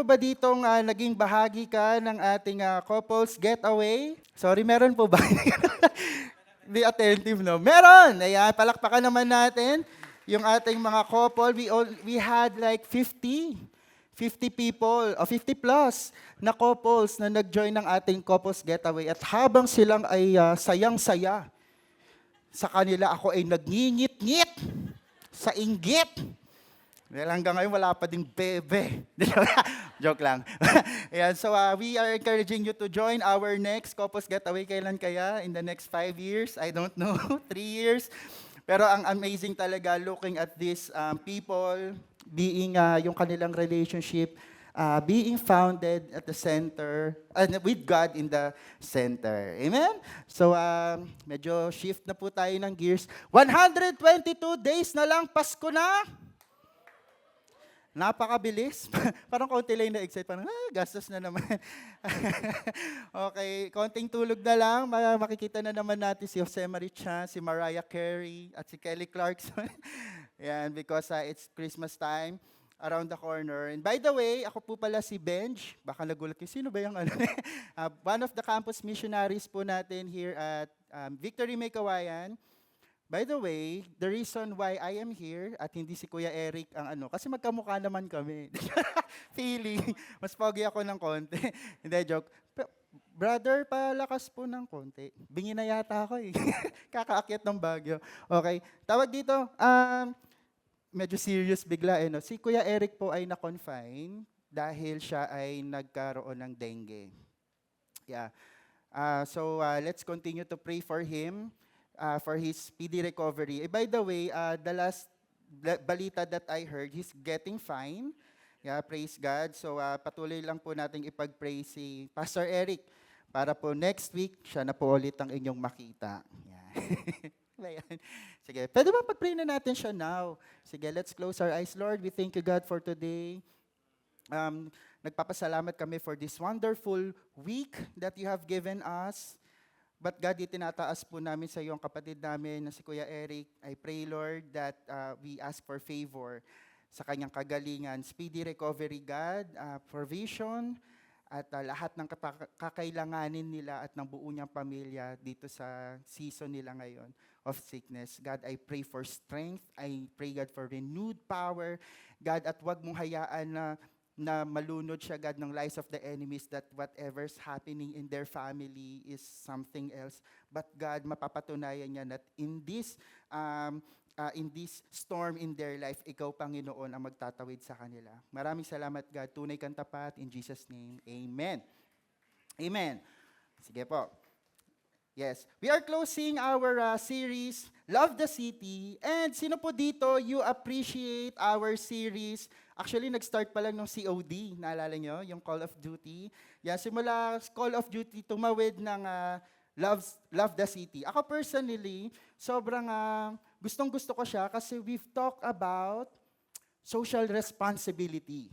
ba ditong naging bahagi ka ng ating couples getaway? Sorry, meron po ba? Be attentive, no? Meron! Ayan, palakpakan naman natin yung ating mga couple. We had like 50 people, o 50 plus na couples na nag-join ng ating couples getaway. At habang silang ay sayang-saya sa kanila, ako ay nagngingit-ngit sa inggit. Well, hanggang ngayon wala pa ding bebe. Joke lang. Ayan, so we are encouraging you to join our next couples getaway. Kailan kaya? In the next 5 years? I don't know. 3 years? Pero ang amazing talaga looking at these people being yung kanilang relationship being founded at the center, with God in the center. Amen? So, medyo shift na po tayo ng gears. 122 days na lang, Pasko na! Napakabilis. Parang konti lang na-excite. Parang, gastos na naman. Okay, konting tulog na lang. Makikita na naman natin si Jose Marichan, si Mariah Carey, at si Kelly Clarkson. Yan, because it's Christmas time around the corner. And by the way, ako po pala si Benj. Baka nagulat kayo, sino ba yung ano? One of the campus missionaries po natin here at Victory May Kawayan. By the way, the reason why I am here at hindi si Kuya Eric ang kasi magkamukha naman kami. Feeling, mas pogi ako ng konti. Hindi, joke. Brother, palakas po ng konti. Bingi na yata ako eh. Kakaakyat ng Baguio. Okay, tawag dito, medyo serious bigla eh. No? Si Kuya Eric po ay na-confine dahil siya ay nagkaroon ng dengue. Yeah. So let's continue to pray for him. For his speedy recovery. By the way, the last balita that I heard, he's getting fine. Yeah, praise God. So patuloy lang po nating ipag-pray si Pastor Eric para po next week, siya na po ulit ang inyong makita. Yeah. Sige, pwede ba pag-pray na natin siya now? Sige, let's close our eyes. Lord, we thank you, God, for today. Nagpapasalamat kami for this wonderful week that you have given us. But God, itinataas po namin sa iyo ang kapatid namin na si Kuya Eric. I pray, Lord, that we ask for favor sa kanyang kagalingan. Speedy recovery, God, provision, at lahat ng kakailanganin nila at ng buo niyang pamilya dito sa season nila ngayon of sickness. God, I pray for strength. I pray, God, for renewed power. God, at wag mong hayaan na malunod siya, God, ng lies of the enemies, that whatever's happening in their family is something else. But God, mapapatunayan niya that in this storm in their life, ikaw, Panginoon, ang magtatawid sa kanila. Maraming salamat, God. Tunay kang tapat. In Jesus' name, amen. Amen. Sige po. Yes, we are closing our series, Love the City. And sino po dito, you appreciate our series? Actually, nag-start pa lang ng COD, naalala nyo, yung Call of Duty. Yan, simula Call of Duty, tumawid ng Love the City. Ako personally, sobrang gustong-gusto ko siya kasi we've talked about social responsibility.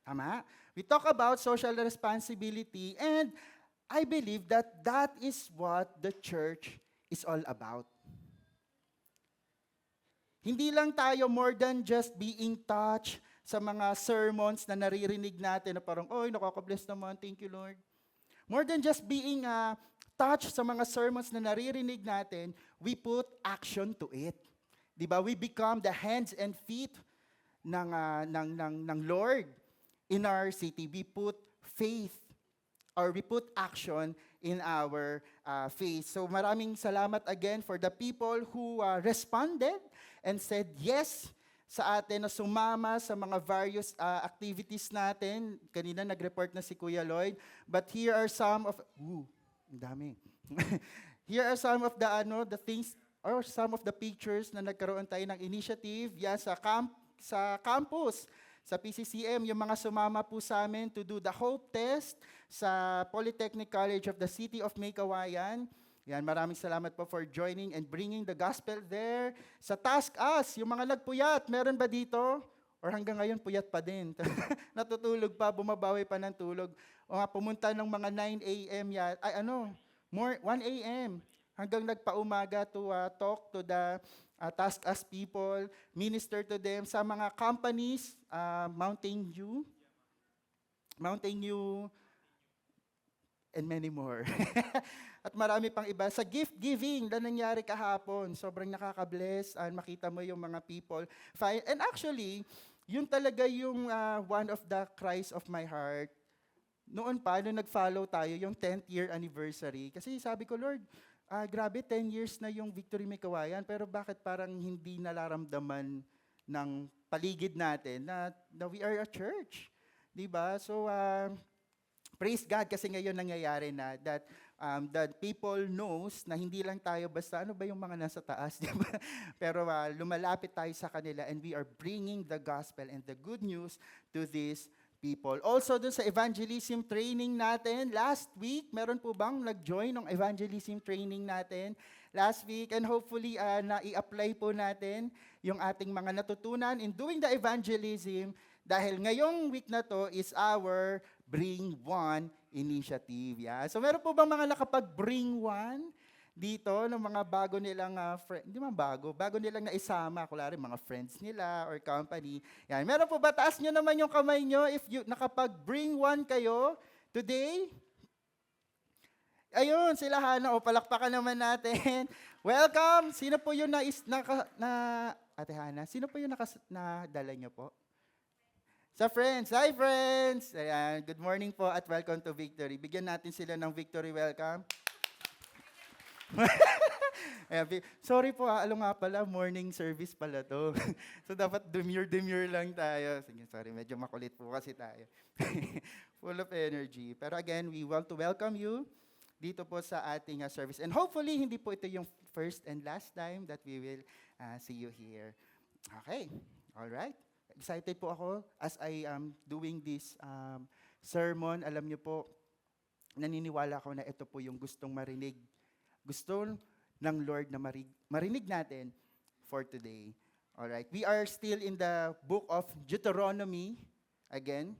Tama? We talk about social responsibility and I believe that that is what the church is all about. Hindi lang tayo more than just being touched sa mga sermons na naririnig natin na parang, oy, nakaka-bless naman, thank you Lord. More than just being touched sa mga sermons na naririnig natin, we put action to it. Diba? We become the hands and feet ng Lord in our city. We put faith or we put action in our faith. So maraming salamat again for the people who responded and said yes sa atin na sumama sa mga various activities natin. Kanina nag-report na si Kuya Lloyd. But here are some of, ang dami. Here are some of the things or some of the pictures na nagkaroon tayo ng initiative sa campus. Sa PCCM, yung mga sumama po sa amin to do the hope test sa Polytechnic College of the City of May Kawayan. Yan, maraming salamat po for joining and bringing the gospel there. Sa Task Us, yung mga nagpuyat, meron ba dito? Or hanggang ngayon, puyat pa din. Natutulog pa, bumabawi pa ng tulog. O nga, pumunta ng mga 9 a.m. 1 a.m. Hanggang nagpaumaga to talk to the Task Us people, minister to them sa mga companies, Mountain Dew. Mountain New, and many more. At marami pang iba. Sa gift giving na nangyari kahapon, sobrang nakaka-bless. Makita mo yung mga people. And actually, yun talaga yung one of the cries of my heart. Noon pa, nung nag-follow tayo, yung 10th year anniversary. Kasi sabi ko, Lord, grabe, 10 years na yung Victory May Kawayan, pero bakit parang hindi nalaramdaman ng paligid natin na we are a church? Diba? So, praise God kasi ngayon nangyayari na that people knows na hindi lang tayo basta ano ba yung mga nasa taas, di ba? Pero lumalapit tayo sa kanila and we are bringing the gospel and the good news to these people. Also dun sa evangelism training natin, last week, meron po bang nag-join ng evangelism training natin last week? And hopefully, na-i-apply po natin yung ating mga natutunan in doing the evangelism dahil ngayong week na to is our Bring One initiative. Yeah. So meron po bang mga nakapag-bring one dito ng mga bago nilang hindi man bago nilang naisama, kulari mga friends nila or company. Yan. Meron po ba, taas nyo naman yung kamay nyo if you nakapag-bring one kayo today? Ayun, sila Hana, palakpakan naman natin. Welcome! Sino po yung Ate Hana, sino po yung nadala nyo po? Sa friends. Hi, friends! Ayan, good morning po at welcome to Victory. Bigyan natin sila ng Victory welcome. Ayan, sorry po, alam nga pala, morning service pala to. So dapat demure lang tayo. Sige, sorry, medyo makulit po kasi tayo. Full of energy. Pero again, we want to welcome you dito po sa ating service. And hopefully, hindi po ito yung first and last time that we will see you here. Okay, all right. Excited po ako as I am doing this sermon. Alam niyo po, naniniwala ako na ito po yung gustong marinig. Gusto ng Lord na marinig natin for today. Alright, we are still in the book of Deuteronomy. Again,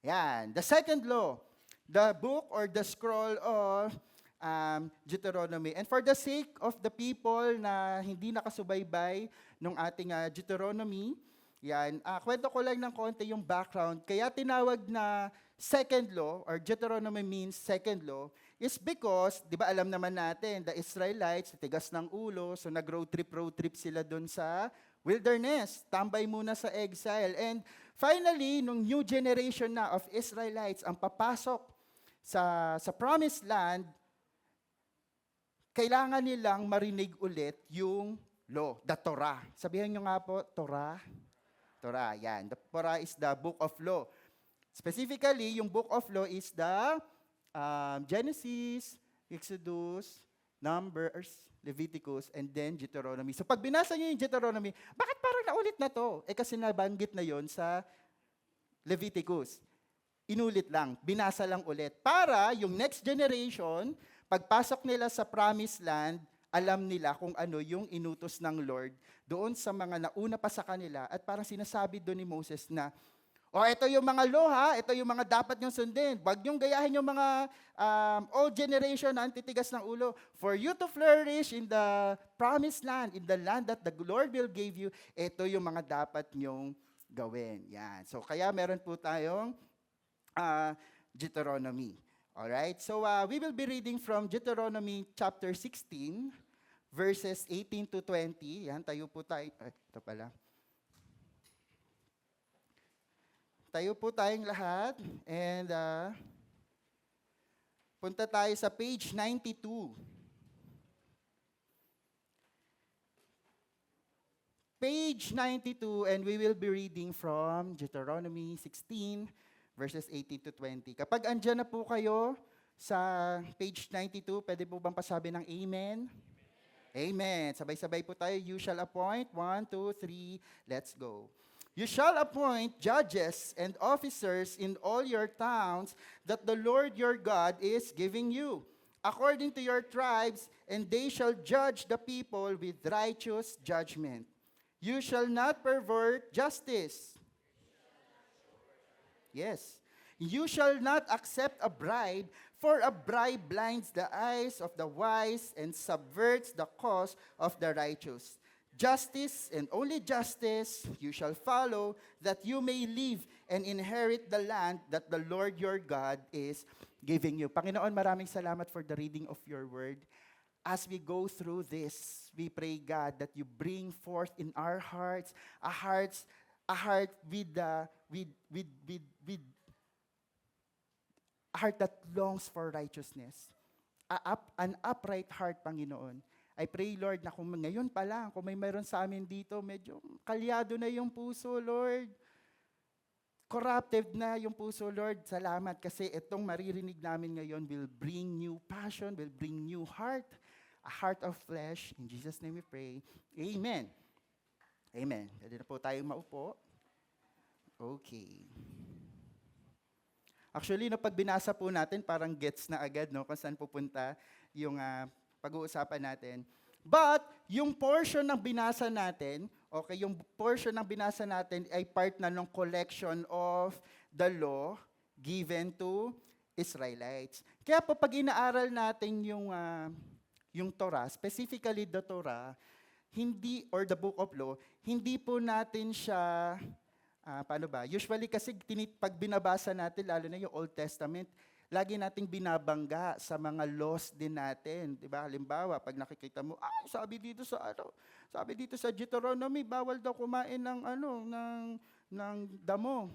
yan, the second law, the book or the scroll of Deuteronomy. And for the sake of the people na hindi nakasubaybay nung ating Deuteronomy, yan, kwento ko lang ng konti yung background. Kaya tinawag na second law, or Deuteronomy means second law, is because, di ba alam naman natin, the Israelites, tigas ng ulo, so nag-road trip sila dun sa wilderness. Tambay muna sa exile. And finally, nung new generation na of Israelites ang papasok sa promised land, kailangan nilang marinig ulit yung law, the Torah. Sabihin nyo nga po, Torah. Torah, yan. The Torah is the book of law. Specifically, yung book of law is the Genesis, Exodus, Numbers, Leviticus, and then Deuteronomy. So pag binasa nyo yung Deuteronomy, bakit parang naulit na to? Kasi nabanggit na yon sa Leviticus. Inulit lang, binasa lang ulit. Para yung next generation, pagpasok nila sa promised land, alam nila kung ano yung inutos ng Lord doon sa mga nauna pa sa kanila. At parang sinasabi doon ni Moses na, ito yung mga law ha, ito yung mga dapat nyong sundin. Huwag nyong gayahin yung mga old generation na antitigas ng ulo. For you to flourish in the promised land, in the land that the Lord will give you, ito yung mga dapat nyong gawin. Yan. So kaya meron po tayong Deuteronomy. Alright, so we will be reading from Deuteronomy chapter 16, verses 18 to 20. Yan, tayo po tayo. Ito pala. Tayo po tayong lahat. And punta tayo sa page 92. Page 92, and we will be reading from Deuteronomy 16, verses 18 to 20. Kapag andyan na po kayo sa page 92, pwede po bang pasabi ng amen? Amen. Sabay-sabay po tayo. You shall appoint. 1, 2, 3. Let's go. You shall appoint judges and officers in all your towns that the Lord your God is giving you, according to your tribes, and they shall judge the people with righteous judgment. You shall not pervert justice. Yes. You shall not accept a bribe, for a bribe blinds the eyes of the wise and subverts the cause of the righteous. Justice and only justice you shall follow, that you may live and inherit the land that the Lord your God is giving you. Panginoon, maraming salamat for the reading of your word. As we go through this, we pray, God, that you bring forth in our hearts, a heart with a heart that longs for righteousness. An upright heart, Panginoon. I pray, Lord, na kung ngayon pa lang, kung may meron sa amin dito, medyo kalyado na yung puso, Lord. Corrupted na yung puso, Lord. Salamat kasi itong maririnig namin ngayon will bring new passion, will bring new heart, a heart of flesh. In Jesus' name we pray. Amen. Amen. Pwede na po tayong maupo. Okay. Actually, no, pag binasa po natin, parang gets na agad, no, kung saan pupunta yung pag-uusapan natin. But, yung portion ng binasa natin, okay, yung portion ng binasa natin ay part na ng collection of the law given to Israelites. Kaya po, pag inaaral natin yung Torah, specifically the Torah, or the book of law, hindi po natin siya paano ba? Usually kasi pag binabasa natin, lalo na yung Old Testament, lagi nating binabangga sa mga laws din natin. Diba? Halimbawa, pag nakikita mo, sabi dito sa Deuteronomy, bawal daw kumain ng damo.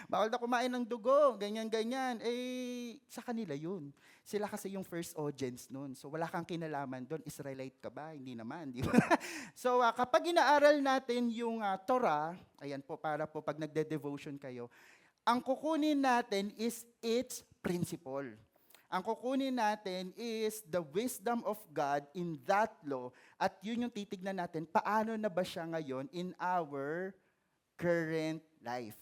Bawal daw kumain ng dugo, ganyan. Sa kanila yun. Sila kasi yung first audience nun. So wala kang kinalaman doon. Israelite ka ba? Hindi naman. Di ba? So kapag inaaral natin yung Torah, ayan po, para po pag nagde-devotion kayo, ang kukunin natin is its principle. Ang kukunin natin is the wisdom of God in that law. At yun yung titignan natin, paano na ba siya ngayon in our current life.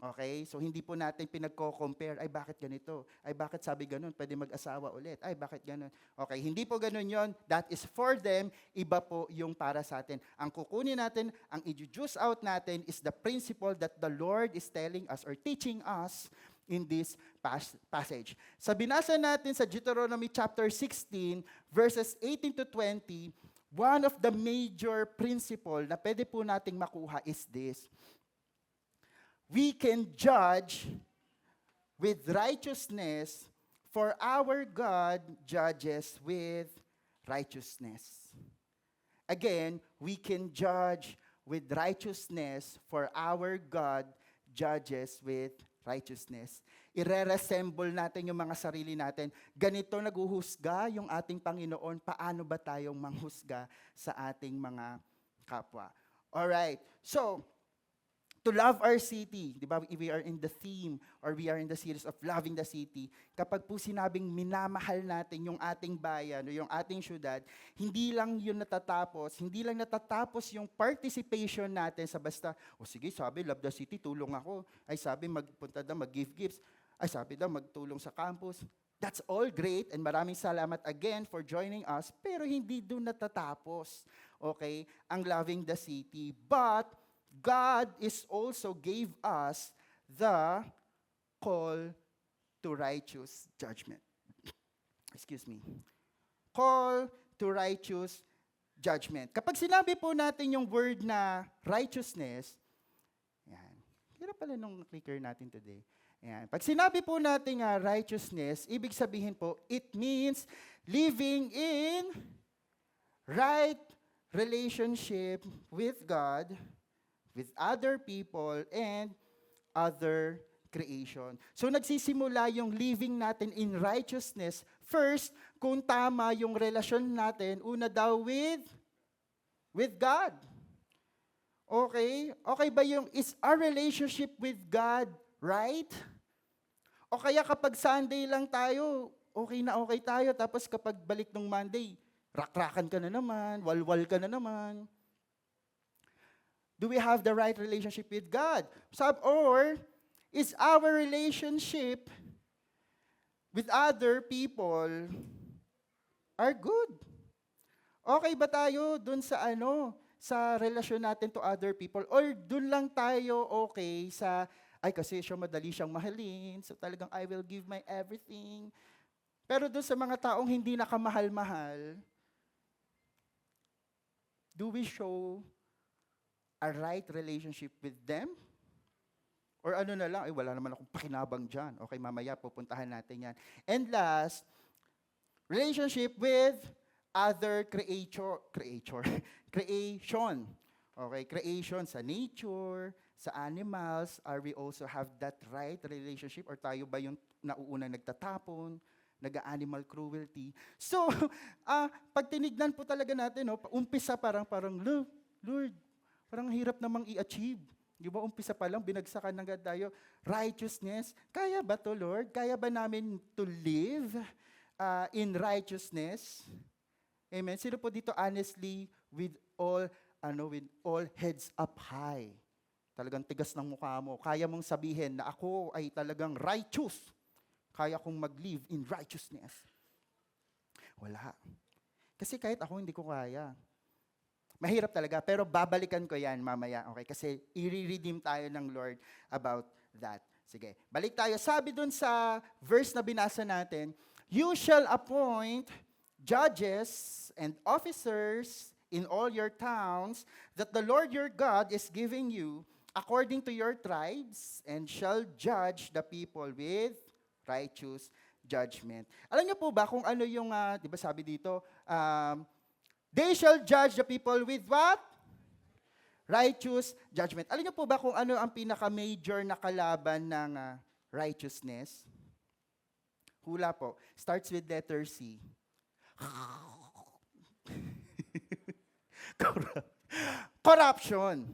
Okay? So, hindi po natin pinagko-compare, ay bakit ganito? Ay bakit sabi ganun? Pwede mag-asawa ulit. Ay bakit ganun? Okay, hindi po ganun yon. That is for them. Iba po yung para sa atin. Ang kukunin natin, ang i-juice out natin is the principle that the Lord is telling us or teaching us in this passage. Sa binasa natin sa Deuteronomy chapter 16, verses 18 to 20, one of the major principle na pwede po nating makuha is this. We can judge with righteousness, for our God judges with righteousness. Again, we can judge with righteousness, for our God judges with righteousness. Ire-resemble natin yung mga sarili natin. Ganito naguhusga yung ating Panginoon, paano ba tayong manghusga sa ating mga kapwa? Alright, so, to love our city, di ba? We are in the theme or we are in the series of loving the city. Kapag po sinabing minamahal natin yung ating bayan o yung ating syudad, hindi lang yun natatapos, hindi lang natatapos yung participation natin sa basta, sige, sabi, love the city, tulong ako. Ay sabi, magpunta daw, mag-give gifts. Ay sabi daw, magtulong sa campus. That's all great and maraming salamat again for joining us, pero hindi doon natatapos, okay, ang loving the city. But God is also gave us the call to righteous judgment. Excuse me. Call to righteous judgment. Kapag sinabi po natin yung word na righteousness, yan. Hirap pala nung clicker natin today. Yan. Pag sinabi po natin righteousness, ibig sabihin po, it means living in right relationship with God, with other people, and other creation. So nagsisimula yung living natin in righteousness. First, kung tama yung relasyon natin, una daw with God. Okay? Okay ba is our relationship with God right? O kaya kapag Sunday lang tayo, okay na okay tayo, tapos kapag balik ng Monday, rakrakan ka na naman, walwal ka na naman. Do we have the right relationship with God? Or is our relationship with other people are good? Okay ba tayo dun sa relasyon natin to other people? Or dun lang tayo okay sa, kasi siya madali siyang mahalin, so talagang I will give my everything. Pero dun sa mga taong hindi nakamahal-mahal, do we show a right relationship with them? Or ano na lang, wala naman akong pakinabang dyan. Okay, mamaya pupuntahan natin yan. And last, relationship with other creation. Okay, creation sa nature, sa animals, are we also have that right relationship? Or tayo ba yung nauunang nagtatapon, nag-animal cruelty? So, pag tinignan po talaga natin, no, umpisa parang, Lord, parang hirap namang i-achieve. Di ba, umpisa pa lang, binagsakan ng God tayo, righteousness. Kaya ba to, Lord? Kaya ba namin to live in righteousness? Amen. Sino po dito honestly with all heads up high? Talagang tigas ng mukha mo. Kaya mong sabihin na ako ay talagang righteous. Kaya kong mag-live in righteousness. Wala. Kasi kahit ako hindi ko kaya. Mahirap talaga, pero babalikan ko yan mamaya. Okay? Kasi i-redeem tayo ng Lord about that. Sige, balik tayo. Sabi dun sa verse na binasa natin, you shall appoint judges and officers in all your towns that the Lord your God is giving you according to your tribes, and shall judge the people with righteous judgment. Alam niyo po ba kung ano yung, di ba sabi dito, they shall judge the people with what? Righteous judgment. Alam niyo po ba kung ano ang pinaka-major na kalaban ng righteousness? Hula po. Starts with letter C. Corruption.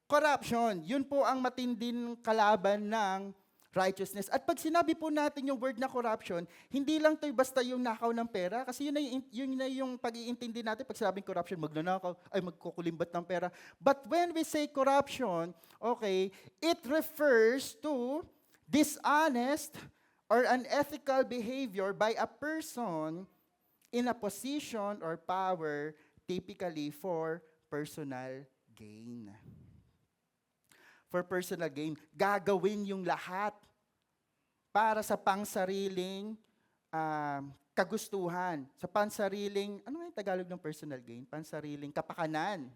Corruption. Yun po ang matinding kalaban ng righteousness. At pag sinabi po natin yung word na corruption, hindi lang to basta yung nakaw ng pera, kasi yun na yung pag-iintindi natin pag sinabing corruption, magnanakaw, ay magkukulimbat ng pera. But when we say corruption, okay, it refers to dishonest or unethical behavior by a person in a position or power, typically for personal gain. For personal gain, gagawin yung lahat para sa pangsariling kagustuhan, sa pansariling, ano nga yung Tagalog ng personal gain? Pansariling kapakanan.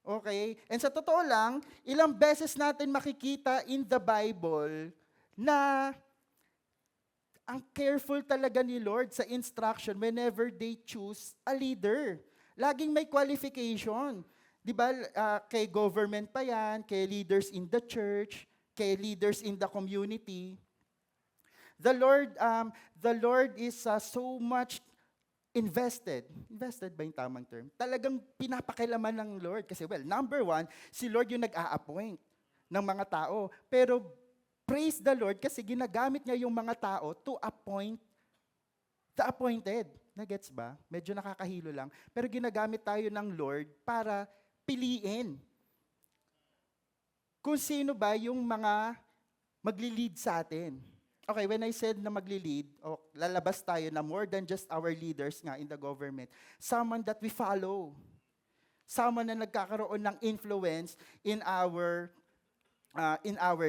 Okay? And sa totoo lang, ilang beses natin makikita in the Bible na ang careful talaga ni Lord sa instruction whenever they choose a leader. Laging may qualification. Di ba, kay government pa yan, kay leaders in the church, kay leaders in the community. The Lord is so much invested. Invested ba yung tamang term? Talagang pinapakilaman ng Lord. Kasi number one, si Lord yung nag-a-appoint ng mga tao. Pero praise the Lord kasi ginagamit niya yung mga tao to appoint the appointed. Nagets ba? Medyo nakakahilo lang. Pero ginagamit tayo ng Lord para piliin kung sino ba yung mga magli-lead sa atin. Okay, when I said na magli-lead, lalabas tayo na more than just our leaders nga in the government, someone that we follow. Someone na nagkakaroon ng influence in our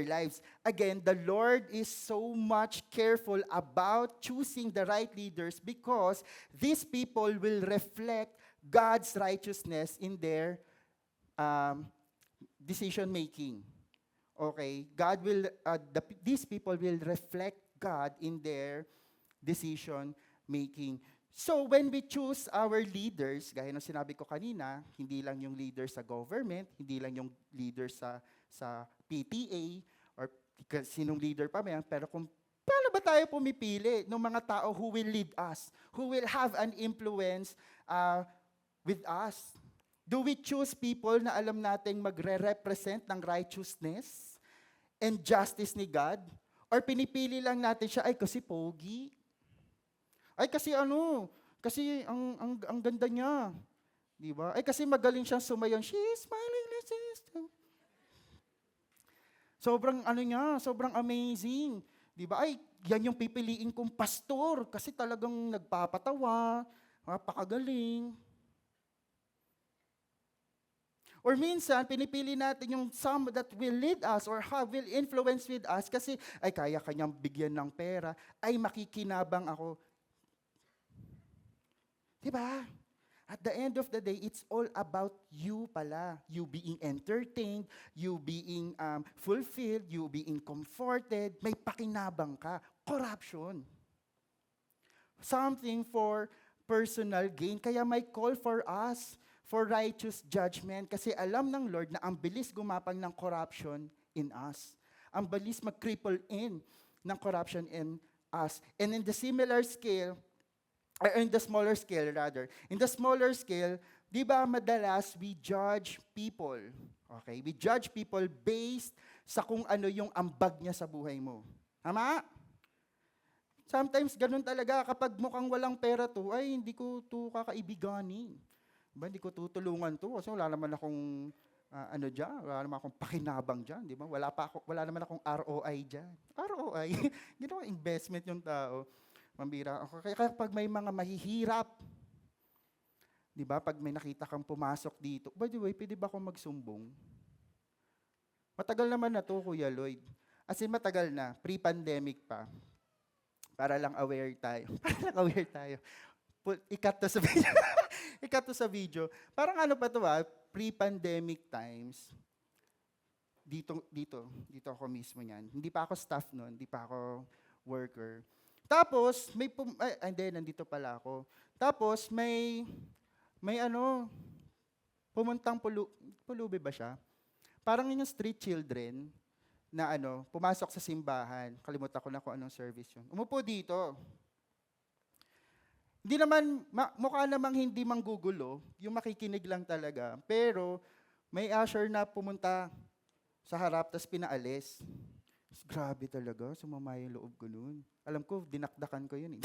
lives. Again, the Lord is so much careful about choosing the right leaders because these people will reflect God's righteousness in their decision making. Okay, these people will reflect God in their decision making. So when we choose our leaders, gaya ng sinabi ko kanina, hindi lang yung leader sa government, hindi lang yung leader sa PTA, or sinong leader pa man, pero kung paano ba tayo pumipili ng mga tao who will lead us, who will have an influence with us? Do we choose people na alam nating magre-represent ng righteousness and justice ni God? Or pinipili lang natin siya, ay kasi pogi. Ay kasi kasi ang ganda niya. Di ba? Ay kasi magaling siyang sumayaw. She's smiling, let's see. Sobrang amazing. Di ba? Ay, yan yung pipiliin kong pastor kasi talagang nagpapatawa, napakagaling. Or minsan, pinipili natin yung some that will lead us or will influence with us kasi, ay, kaya kanyang bigyan ng pera, ay, makikinabang ako. Diba? At the end of the day, it's all about you pala. You being entertained, you being fulfilled, you being comforted, may pakinabang ka. Corruption. Something for personal gain. Kaya may call for us for righteous judgment. Kasi alam ng Lord na ang bilis gumapang ng corruption in us. Ang bilis mag-cripple in ng corruption in us. And in the similar scale, or in the smaller scale rather, in the smaller scale, di ba madalas we judge people. Okay? We judge people based sa kung ano yung ambag niya sa buhay mo. Tama? Sometimes ganun talaga, kapag mukhang walang pera to, ay hindi ko to kakaibiganin. Diba? Hindi ko tutulungan to kasi wala naman akong wala naman akong pakinabang dyan, di ba? Wala naman akong ROI dyan. ROI? Ginawa investment yung tao. Mambira ako. Kaya kapag may mga mahihirap, di ba, pag may nakita kang pumasok dito, by the way, pwede ba akong magsumbong? Matagal naman na to, Kuya Lloyd. As in, matagal na, pre-pandemic pa. Para lang aware tayo. Ikat to sa video. Ikat to sa video. Parang ano pa to pre-pandemic times. Dito ako mismo niyan. Hindi pa ako staff noon, hindi pa ako worker. Tapos, nandito pala ako. Tapos, may pumuntang pulubi ba siya? Parang yung street children na pumasok sa simbahan. Kalimutan ko na kung anong service yun. Umupo dito. Hindi naman, mukha namang hindi manggugulo, yung makikinig lang talaga. Pero, may usher na pumunta sa harap, tapos pinaalis. Grabe talaga, sumama yung loob ko noon. Alam ko, dinakdakan ko yun.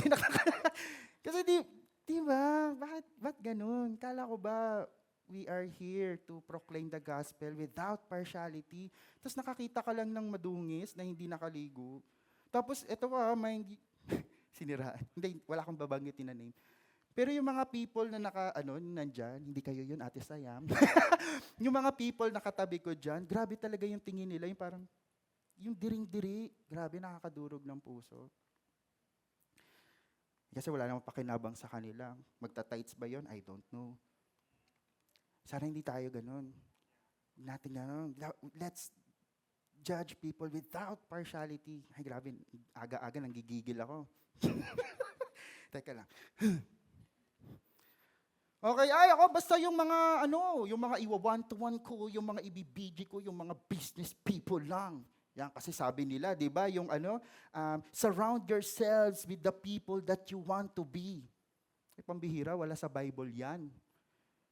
Kasi di ba, bakit ganun? Kala ko ba, we are here to proclaim the gospel without partiality. Tapos nakakita ka lang ng madungis na hindi nakaligo. Tapos, ito may siniraan. Hindi, wala akong babanggitin na name. Pero yung mga people na nandyan, hindi kayo yun, Ate Sayam. Yung mga people na katabi ko dyan, grabe talaga yung tingin nila, yung parang, yung diring-diri, grabe nakakadurog ng puso. Kasi wala namang pakinabang sa kanila. Magta-tights ba yun? I don't know. Sana hindi tayo ganun. Natin ganun. Let's judge people without partiality. Ay, grabe, aga-aga nanggigigil ako. Teka lang. Okay, ako basta yung mga yung mga iwa-one-to-one ko, yung mga ibibiji ko, yung mga business people lang. Yan, kasi sabi nila, di ba, yung surround yourselves with the people that you want to be. Pambihira, wala sa Bible yan.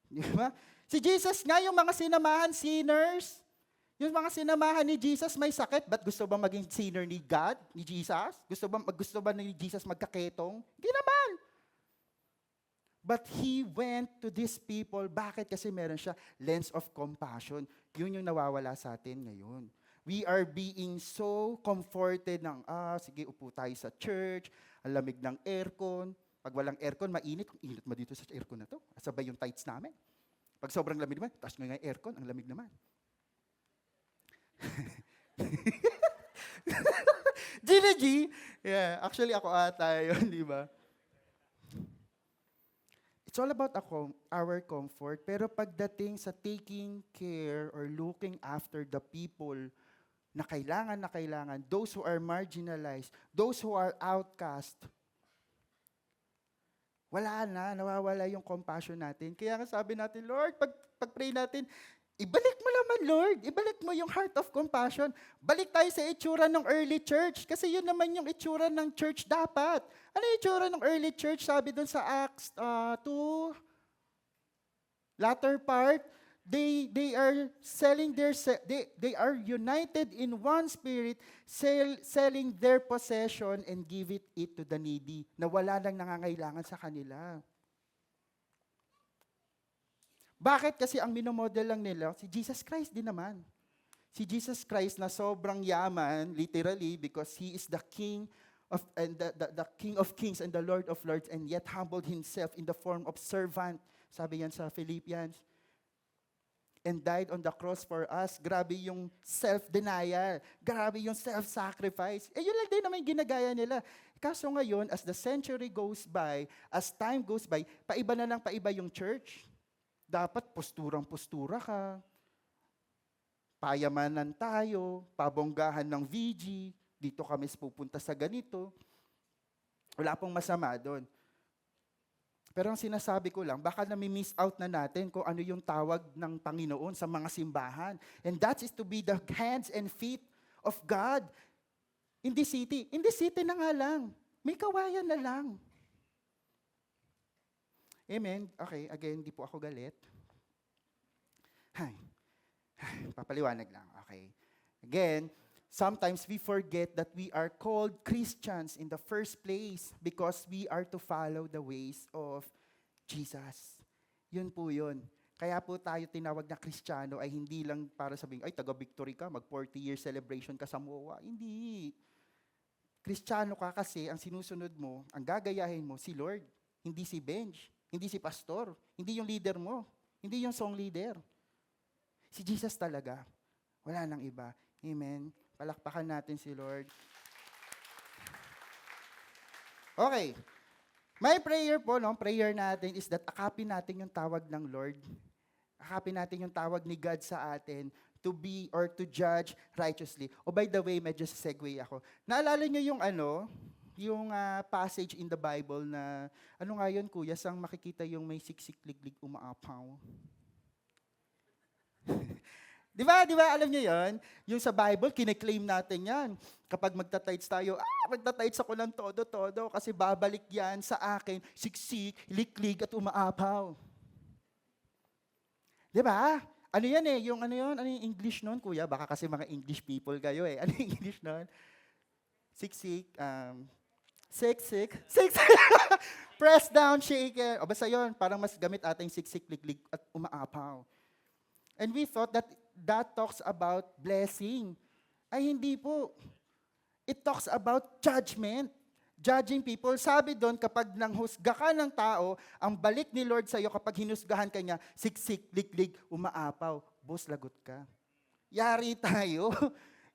Di ba? Si Jesus nga, yung mga sinamahan sinners, yung mga sinamahan ni Jesus may sakit, ba't gusto ba maging sinner ni God, ni Jesus? Gusto ba ni Jesus magkaketong? Hindi naman. But He went to these people. Bakit? Kasi meron siya lens of compassion. Yun yung nawawala sa atin ngayon. We are being so comforted ng, sige, upo tayo sa church, ang lamig ng aircon. Pag walang aircon, mainit. Kung init mo dito sa aircon na to, sabay yung tights namin. Pag sobrang lamig naman, taas nga yung aircon, ang lamig naman. G, yeah, actually ako ata yun, di ba? It's all about our comfort, pero pagdating sa taking care or looking after the people na kailangan, those who are marginalized, those who are outcast, wala na, nawawala yung compassion natin. Kaya nga sabi natin, Lord, pag-pray natin, ibalik mo naman, Lord. Ibalik mo yung heart of compassion. Balik tayo sa itsura ng early church. Kasi yun naman yung itsura ng church dapat. Ano yung itsura ng early church? Sabi doon sa Acts 2, latter part, they are united in one spirit, selling their possession and give it to the needy, na wala nang nangangailangan sa kanila. Bakit? Kasi ang minomodel lang nila, si Jesus Christ din naman. Si Jesus Christ na sobrang yaman, literally, because He is the King of the King of Kings and the Lord of Lords, and yet humbled Himself in the form of servant. Sabi yan sa Philippians. and died on the cross for us. Grabe yung self-denial. Grabe yung self-sacrifice. Yun lang din naman yung ginagaya nila. Kaso ngayon, as the century goes by, as time goes by, paiba na lang paiba yung church. Dapat posturang-postura ka. Payamanan tayo, pabonggahan ng VG, dito kami pupunta sa ganito. Wala pong masama doon. Pero ang sinasabi ko lang, baka nami-miss out na natin kung ano yung tawag ng Panginoon sa mga simbahan. And that is to be the hands and feet of God in this city. In this city na nga lang. May kawayan na lang. Amen. Okay, again, hindi po ako galit. Papaliwanag lang. Okay. Again, sometimes we forget that we are called Christians in the first place because we are to follow the ways of Jesus. Yun po yun. Kaya po tayo tinawag na Kristiyano ay hindi lang para sabihin, ay, taga-victory ka, mag-40-year celebration ka sa MOA. Hindi. Kristiyano ka kasi, ang sinusunod mo, ang gagayahin mo, si Lord. Hindi si Benj, hindi si pastor, hindi yung leader mo, hindi yung song leader. Si Jesus talaga. Wala nang iba. Amen. Palakpakan natin si Lord. Okay. My prayer po, prayer natin is that akapin natin yung tawag ng Lord. Akapin natin yung tawag ni God sa atin to be or to judge righteously. Oh, by the way, medyo segue ako. Naalala niyo yung passage in the Bible na, ano nga yun, kuya, sang makikita yung may siksik, liglig, umaapaw. Di ba, alam niyo yon? Yung sa Bible, kine-claim natin yan. Kapag magta-tithes tayo, magta-tithes ako ng todo-todo kasi babalik yan sa akin, siksik, liklig at umaapaw. Di ba? Ano yan yung ano yun? Ano yung English nun, kuya? Baka kasi mga English people kayo eh. Ano yung English nun? Siksik, siksik, press down, shake it. O basta yun, parang mas gamit ating siksik, liklig at umaapaw. And we thought that talks about blessing. Ay, hindi po. It talks about judgment. Judging people. Sabi doon, kapag nanghusga ka ng tao, ang balik ni Lord sa'yo kapag hinusgahan ka niya, siksik, liklig, umaapaw. Boss, lagot ka. Yari tayo.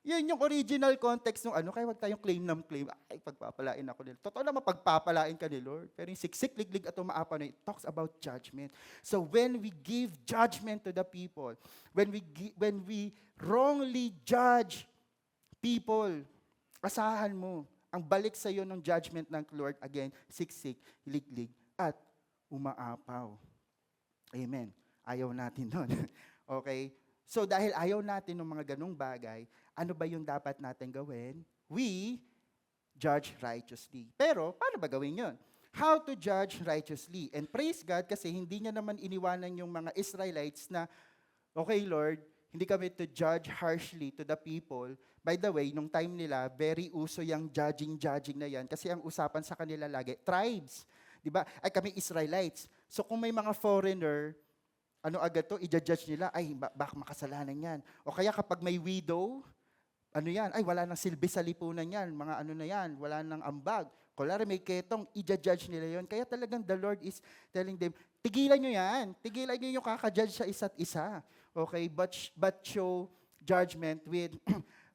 Yun yung original context ng kaya wag tayong claim. Ay, pagpapalain ako nila. Totoo naman, pagpapalain ka ni Lord. Pero yung siksik, liglig at umaapaw na, it talks about judgment. So when we give judgment to the people, when we wrongly judge people, asahan mo, ang balik sa iyo ng judgment ng Lord, again, siksik, liglig, at umaapaw. Amen. Ayaw natin nun. Okay? So dahil ayaw natin ng mga ganung bagay, ano ba yung dapat natin gawin? We judge righteously. Pero, paano ba gawin yun? How to judge righteously? And praise God kasi hindi niya naman iniwanan yung mga Israelites na, okay Lord, hindi kami to judge harshly to the people. By the way, nung time nila, very uso yung judging na yan kasi ang usapan sa kanila lagi, tribes. Diba? Ay kami Israelites. So kung may mga foreigner, agad to, i-judge nila, ay, baka makasalanan yan. O kaya kapag may widow, yan, ay, wala nang silbi sa lipunan yan, mga na yan, wala nang ambag. Kulari may ketong, i-judge nila yon. Kaya talagang the Lord is telling them, tigilan nyo yan, tigilan nyo yung kaka-judge sa isa't isa. Okay, but show judgment with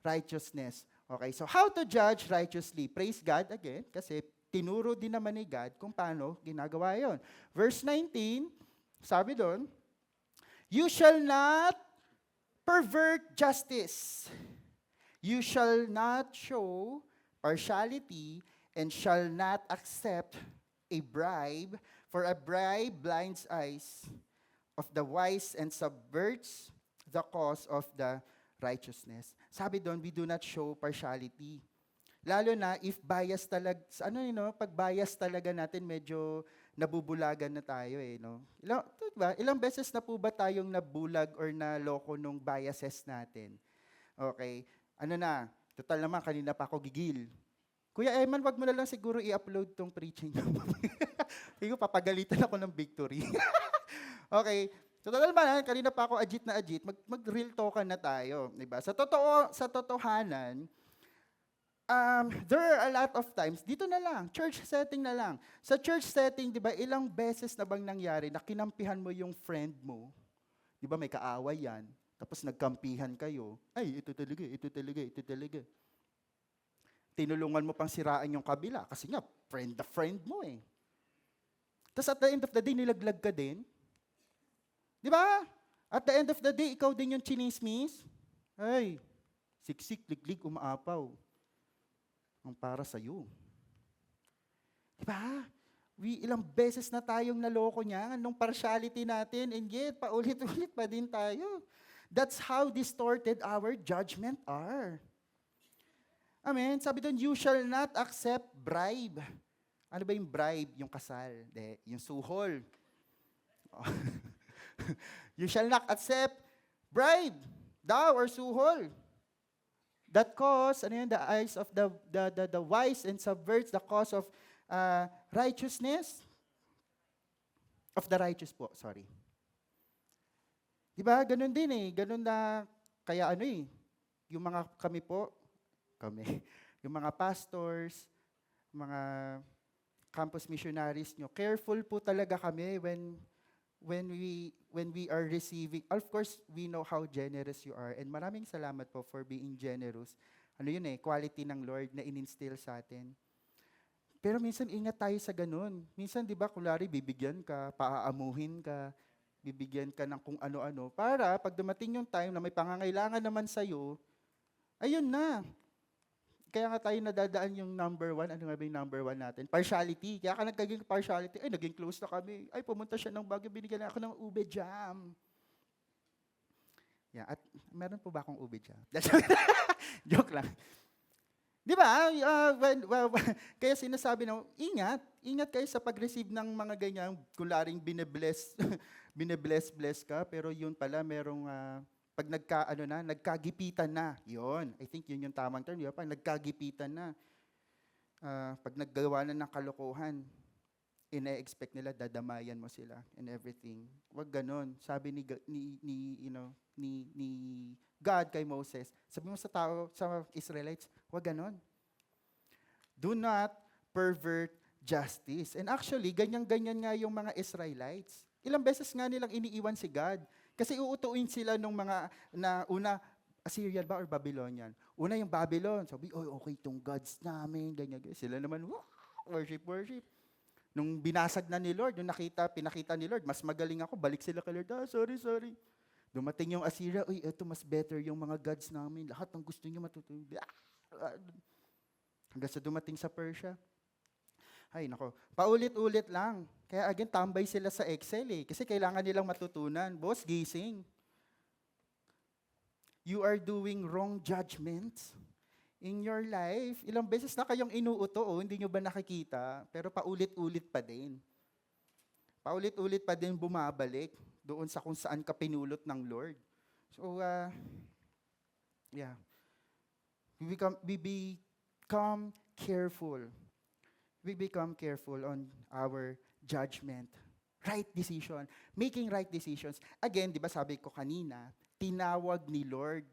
righteousness. Okay, so how to judge righteously? Praise God again, kasi tinuro din naman ni God kung paano ginagawa yon. Verse 19, sabi doon, you shall not pervert justice. You shall not show partiality and shall not accept a bribe, for a bribe blinds eyes of the wise and subverts the cause of the righteousness. Sabi doon, we do not show partiality. Lalo na if bias talaga, pag bias talaga natin, medyo nabubulagan na tayo Ilang beses na po ba tayong nabulag or naloko nung biases natin? Okay. Total naman, kanina pa ako gigil. Kuya Eman, wag mo na lang siguro i-upload tong preaching. Hindi ko papagalitan ako ng victory. Okay. Total naman, kanina pa ako ajit na ajit, mag-real talkan na tayo. Diba? Sa totohanan, there are a lot of times, dito na lang, church setting na lang. Sa church setting, di ba, ilang beses na bang nangyari na kinampihan mo yung friend mo Di ba may kaaway yan? Tapos nagkampihan kayo. Ay, ito talaga, ito talaga, ito talaga. Tinulungan mo pang siraan yung kabila kasi nga, friend the friend mo eh. Tapos at the end of the day, nilaglag ka din. Di ba? At the end of the day, ikaw din yung chinismis. Ay, siksik, liglig, umaapaw. Ang para sa'yo. Di ba? Ilang beses na tayong naloko niya, anong partiality natin, and yet, paulit-ulit pa din tayo. That's how distorted our judgment are. Amen? Sabi doon, you shall not accept bribe. Ano ba yung bribe? Yung kasal. Yung suhol. You shall not accept bribe. Thou or suhol. That cause, the eyes of the wise and subverts the cause of righteousness. Of the righteous po, sorry. Diba? Ganun din eh. Ganun na, kaya yung mga kami, yung mga pastors, mga campus missionaries nyo, careful po talaga kami when we are receiving. Of course, we know how generous you are, and maraming salamat po for being generous. Quality ng Lord na in-instill sa atin. Pero minsan, ingat tayo sa ganun. Minsan, di ba, kunwari, bibigyan ka, paaamuhin ka, bibigyan ka ng kung ano-ano, para pag dumating yung time na may pangangailangan naman sa'yo, ayun na. Kaya nga tayo nadadaan yung number 1. Ano nga ba yung number 1 natin? Partiality. Kaya ka nagkaging partiality. Ay, naging close na kami. Ay, pumunta siya ng Baguio, binigyan ako ng ube jam. Yeah, at meron po ba akong ube jam? Joke lang. Di ba? Kaya sinasabi na, ingat kayo sa pag-receive ng mga ganyan, kung laring bine-bless ka, pero yun pala merong, pag nagkagipitan na, yun. I think yun yung tamang term, yun, pag nagkagipitan na, pag naggawa na ng kalokohan, ina-expect nila, dadamayan mo sila and everything. Wag ganon. Sabi ni God kay Moses, sabi mo sa tao, sa Israelites, wag ganon. Do not pervert justice. And actually, ganyan-ganyan nga yung mga Israelites. Ilang beses nga nilang iniiwan si God. Kasi uutuin sila nung mga, Assyrian ba or Babylonian? Una yung Babylon. Sabi, okay itong gods namin, ganyan. Sila naman, worship. Nung binasag na ni Lord, pinakita ni Lord, mas magaling ako, balik sila kay Lord, sorry. Dumating yung Assyria, ito mas better yung mga gods namin. Lahat ng gusto niyo matutunan. Hanggang sa dumating sa Persia. Ay, nako. Paulit-ulit lang. Kaya again, tambay sila sa Excel eh. Kasi kailangan nilang matutunan. Boss, gising. You are doing wrong judgments in your life. Ilang beses na kayong inuuto, hindi nyo ba nakikita? Pero paulit-ulit pa din. Paulit-ulit pa din bumabalik doon sa kung saan ka pinulot ng Lord. So, we become careful. We become careful on our judgment. Right decision. Making right decisions. Again, di ba sabi ko kanina, tinawag ni Lord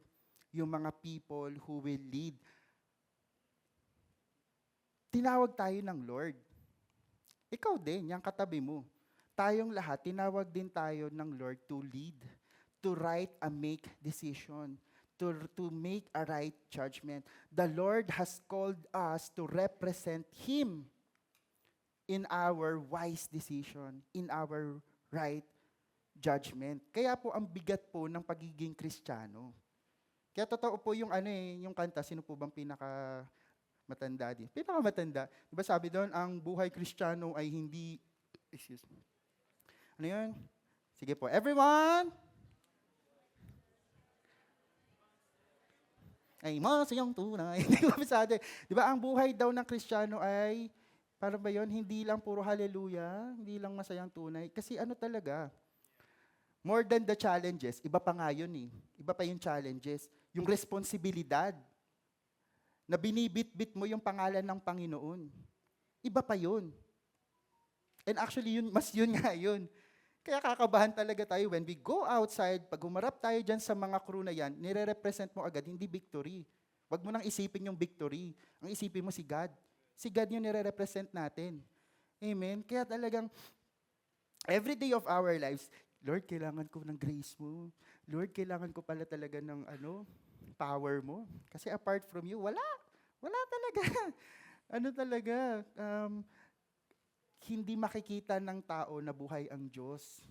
yung mga people who will lead. Tinawag tayo ng Lord. Ikaw din, yung katabi mo. Tayong lahat, tinawag din tayo ng Lord to lead, to right and make decision, to make a right judgment. The Lord has called us to represent Him in our wise decision, in our right judgment. Kaya po ang bigat po ng pagiging Kristiyano. Kaya totoo po yung yung kanta, sino po bang pinakamatanda din? Pinakamatanda. Diba sabi doon, ang buhay Kristiyano ay hindi, ano yun? Sige po, everyone! Ay, masayang tunay. Hindi ko masabi. Diba, ang buhay daw ng Kristiyano ay, para ba yun, hindi lang puro hallelujah, hindi lang masayang tunay. Kasi talaga, more than the challenges, iba pa nga yun eh. Iba pa yung challenges. Yung responsibilidad na binibit-bit mo yung pangalan ng Panginoon. Iba pa yun. And actually, yun nga yun. Kaya kakabahan talaga tayo when we go outside, pag humarap tayo dyan sa mga crew na yan, nire-represent mo agad, hindi victory. Huwag mo nang isipin yung victory. Ang isipin mo si God. Si God yung nire-represent natin. Amen? Kaya talagang, every day of our lives, Lord, kailangan ko ng grace mo. Lord, kailangan ko pala talaga ng power mo. Kasi apart from you, wala. Wala talaga. Ano talaga, hindi makikita ng tao na buhay ang Diyos.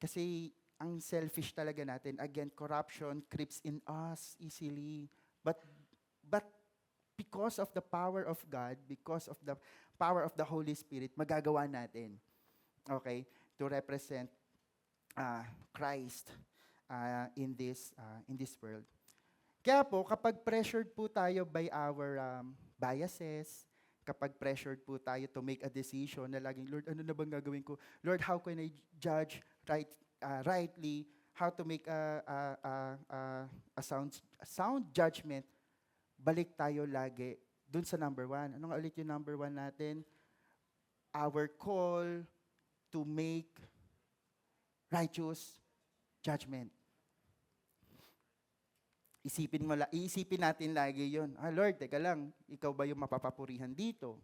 Kasi ang selfish talaga natin, again, corruption creeps in us easily. But because of the power of God, because of the power of the Holy Spirit, magagawa natin, okay, to represent Christ in this world. Kaya po, kapag pressured po tayo by our biases, kapag pressured po tayo to make a decision na laging, Lord, ano na bang gagawin ko? Lord, how can I judge rightly? How to make a sound judgment? Balik tayo lagi dun sa number one. Ano nga ulit yung number one natin? Our call to make righteous judgment. Iisipin natin lagi yon. Lord, teka lang, ikaw ba yung mapapapurihan dito?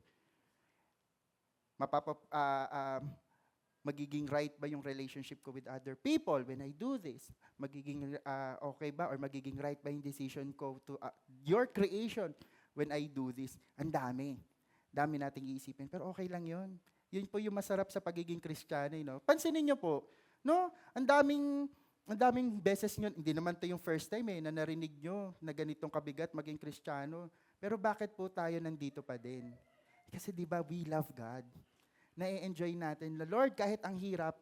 Magiging right ba yung relationship ko with other people when I do this? Magiging okay ba or magiging right ba yung decision ko to your creation when I do this? Ang dami. Dami nating iisipin. Pero okay lang yon. Yun po yung masarap sa pagiging Kristiyano. No? Pansinin niyo po, no? Ang daming beses nyo, hindi naman ito yung first time na narinig nyo na ganitong kabigat maging Kristiyano. Pero bakit po tayo nandito pa din? Kasi di ba we love God. Na-enjoy natin. Lord, kahit ang hirap,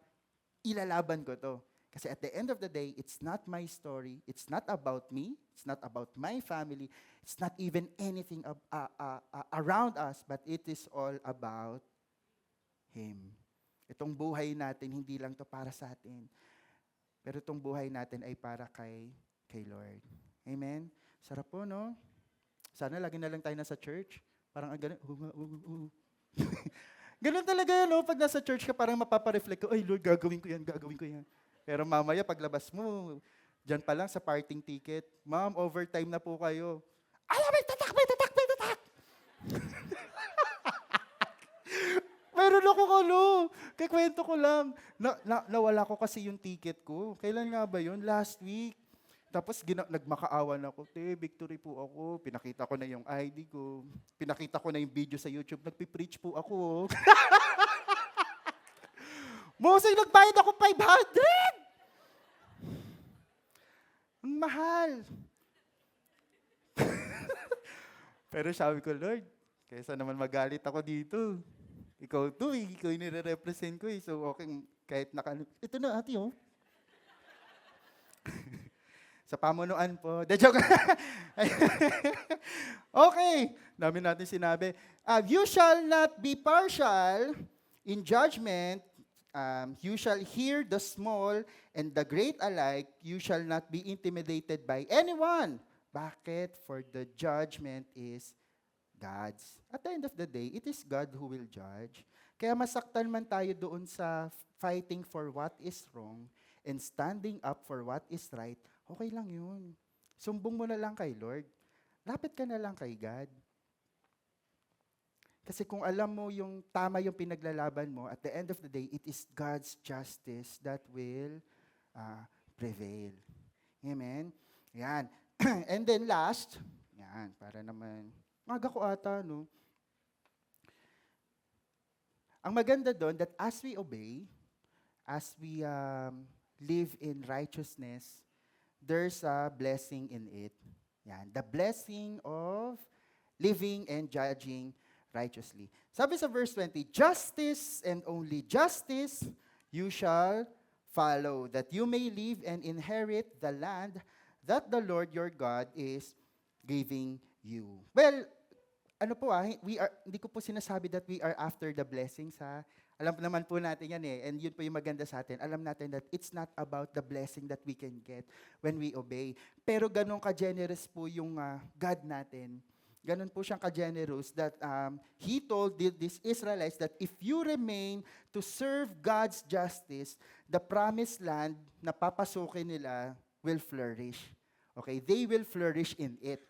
ilalaban ko to. Kasi at the end of the day, it's not my story. It's not about me. It's not about my family. It's not even anything around us, but it is all about Him. Itong buhay natin, hindi lang to para sa atin. Pero itong buhay natin ay para kay Lord. Amen? Sarap po, no? Sana lagi na lang tayo nasa church. Parang ganun. Ganun talaga yun, no? Pag nasa church ka, parang mapapareflect ka, ay Lord, gagawin ko yan. Pero mamaya, paglabas mo, dyan pa lang sa parting ticket, Ma'am, overtime na po kayo. Ay, may tatak! Meron ako kikwento ko lang. Nawala ko kasi yung ticket ko. Kailan nga ba yun? Last week. Tapos nagmakaawan ako. Victory po ako. Pinakita ko na yung ID ko. Pinakita ko na yung video sa YouTube. Nagpipreach po ako. Mosay, nagbayad ako 500! Ang mahal. Pero sabi ko, Lord, kaysa naman magalit ako dito. Ikaw ikaw yung nire-represent ko So, okay, kahit ito na, ate, oh. Sa pamunuan po. De joke. Okay. Dami natin sinabi. You shall not be partial in judgment. You shall hear the small and the great alike. You shall not be intimidated by anyone. Bakit? For the judgment is God's. At the end of the day, it is God who will judge. Kaya masaktan man tayo doon sa fighting for what is wrong and standing up for what is right, okay lang yun. Sumbong mo na lang kay Lord. Lapit ka na lang kay God. Kasi kung alam mo yung tama yung pinaglalaban mo, at the end of the day, it is God's justice that will prevail. Amen? Yan. And then last, yan, para naman, maga ko ata, no? Ang maganda doon, that as we obey, as we live in righteousness, there's a blessing in it. Yan, the blessing of living and judging righteously. Sabi sa verse 20, justice and only justice you shall follow, that you may live and inherit the land that the Lord your God is giving you. Well, hindi ko po sinasabi that we are after the blessings, ha. Alam naman po natin yan and yun po yung maganda sa atin. Alam natin that it's not about the blessing that we can get when we obey. Pero ganun ka-generous po yung God natin. Ganun po siyang ka-generous that He told these Israelites that if you remain to serve God's justice, the promised land na papasukin nila will flourish. Okay? They will flourish in it.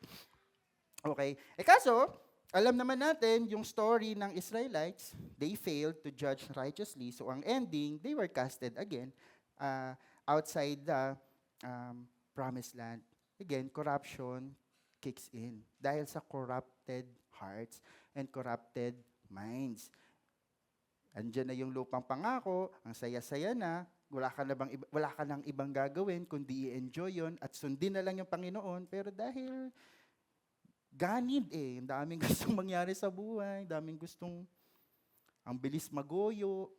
Okay? Kaso, Alam naman natin yung story ng Israelites, they failed to judge righteously. So ang ending, they were casted again outside the promised land. Again, corruption kicks in dahil sa corrupted hearts and corrupted minds. Andiyan na yung lupang pangako, ang saya-saya na, wala ka nang ibang gagawin kundi i-enjoy yon at sundin na lang yung Panginoon, pero dahil ganid ang daming gustong mangyari sa buhay, daming gustong, ang bilis magoyo,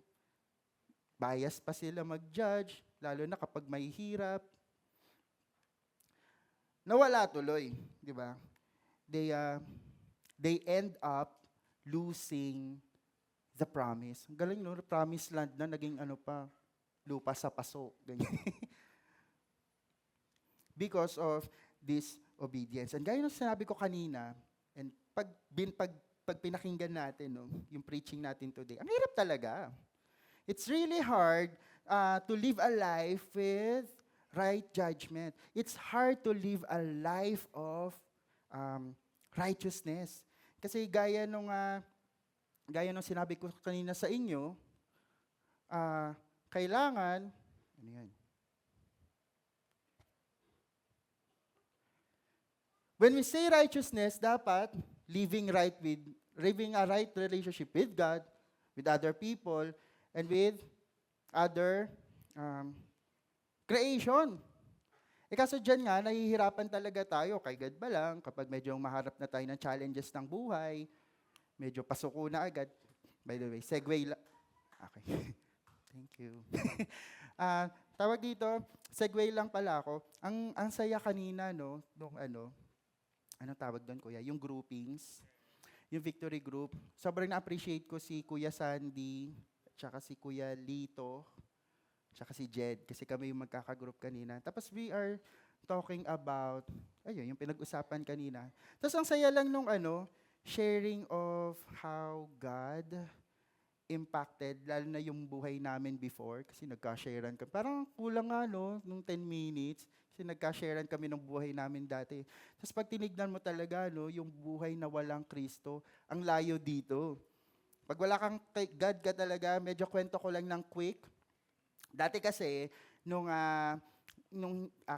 bias pa sila mag-judge, lalo na kapag may hirap. Nawala tuloy, di ba? They end up losing the promise. Ang galing, no? Promised land na naging lupa sa paso. Ganyan. Because of this obedience. And gaya ng sinabi ko kanina, and pag pinakinggan natin, no, yung preaching natin today, ang hirap talaga. It's really hard to live a life with right judgment. It's hard to live a life of righteousness. Kasi gaya nung sinabi ko kanina sa inyo, kailangan, ano yan? When we say righteousness, dapat living a right relationship with God, with other people, and with other creation. Kaso dyan nga, nahihirapan talaga tayo, kay God ba lang, kapag medyo maharap na tayo ng challenges ng buhay, medyo pasuko na agad. By the way, segue lang. Okay. Thank you. Tawag dito, segue lang pala ako. Ang saya kanina, no, nung anong tawag doon, kuya? Yung groupings, yung victory group. Sobrang na-appreciate ko si Kuya Sandy, tsaka si Kuya Lito, tsaka si Jed, kasi kami yung magkakagroup kanina. Tapos we are talking about, yung pinag-usapan kanina. Tapos ang saya lang nung sharing of how God impacted, lalo na yung buhay namin before, kasi nagka-sharean kami. Parang kulang nga, no, nung 10 minutes, kasi nagka-sharean kami ng buhay namin dati. Tapos pag tinignan mo talaga, no, yung buhay na walang Kristo, ang layo dito. Pag wala kang God ka talaga, medyo kwento ko lang ng quick. Dati kasi, nung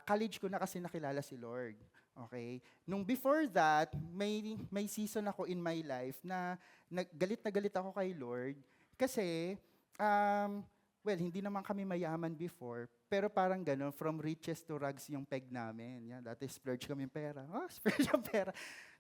college ko na kasi nakilala si Lord. Okay? Nung before that, may season ako in my life na galit ako kay Lord. Kasi, hindi naman kami mayaman before, pero parang gano'n, from riches to rags yung peg namin. Yan, dati splurge kami yung pera. Splurge yung pera.